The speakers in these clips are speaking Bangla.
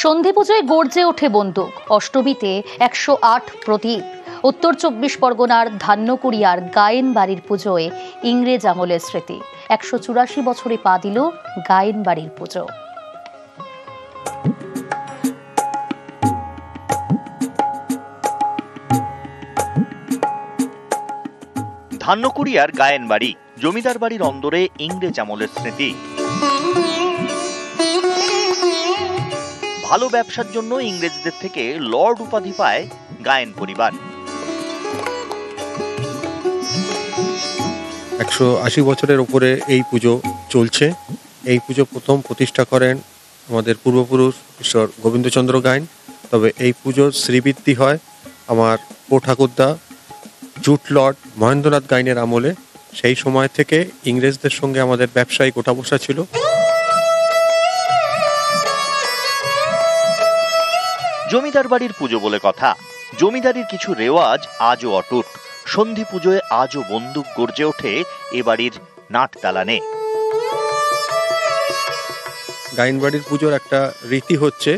সন্ধি পুজোয় গর্জে ওঠে বন্দুক, অষ্টমীতে 108 প্রদীপ। উত্তর 24 পরগনার ধান্যকুড়িয়ার গায়েন বাড়ির পুজোয় ইংরেজ আমলের স্মৃতি। 184 বছরে পা দিল গায়েন বাড়ির পুজো। ধান্যকুড়িয়ার গায়েন বাড়ি, জমিদার বাড়ির অন্দরে ইংরেজ আমলের স্মৃতি। ভালো ব্যবসার জন্য ইংরেজদের থেকে লর্ড উপাধি পায় গায়েন পরিবার। 180 বছরের উপরে এই পুজো চলছে। এই পুজো প্রথম প্রতিষ্ঠা করেন আমাদের পূর্বপুরুষ ঈশ্বর গোবিন্দচন্দ্র গায়েন। তবে এই পুজোর শ্রীবৃদ্ধি হয় আমার ও ঠাকুরদা জুট লর্ড মহেন্দ্রনাথ গায়েনের আমলে। সেই সময় থেকে ইংরেজদের সঙ্গে আমাদের ব্যবসায়িক ওঠা বসা ছিল। জমিদার বাড়ির পুজো বলে কথা, জমিদারির কিছু রেওয়াজ আজও অটুট। সন্ধি পুজোয় আজও বন্দুক গর্জে ওঠে এ বাড়ির নাট দালানে। গায়েন বাড়ির পুজোর একটা রীতি হচ্ছে,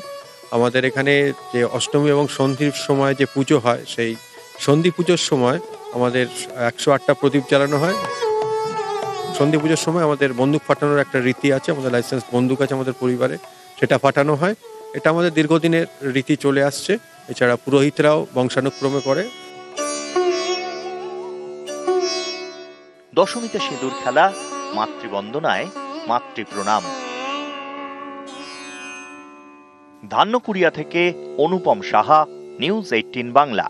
আমাদের এখানে যে অষ্টমী এবং সন্ধির সময় যে পুজো হয়, সেই সন্ধি পুজোর সময় আমাদের 108টা প্রদীপ জ্বালানো হয়। সন্ধি পুজোর সময় আমাদের বন্দুক ফাটানোর একটা রীতি আছে, আমাদের লাইসেন্স বন্দুক আছে আমাদের পরিবারে, সেটা ফাটানো হয়। এটা আমাদের দীর্ঘদিনের রীতি চলে আসছে। এছাড়া পুরোহিতরাও বংশানুক্রমে করে। দশমীতে সিঁদুর খেলা, মাতৃবন্দনায় মাতৃপ্রণাম। ধান্যকুড়িয়া থেকে অনুপম সাহা, নিউজ 18 বাংলা।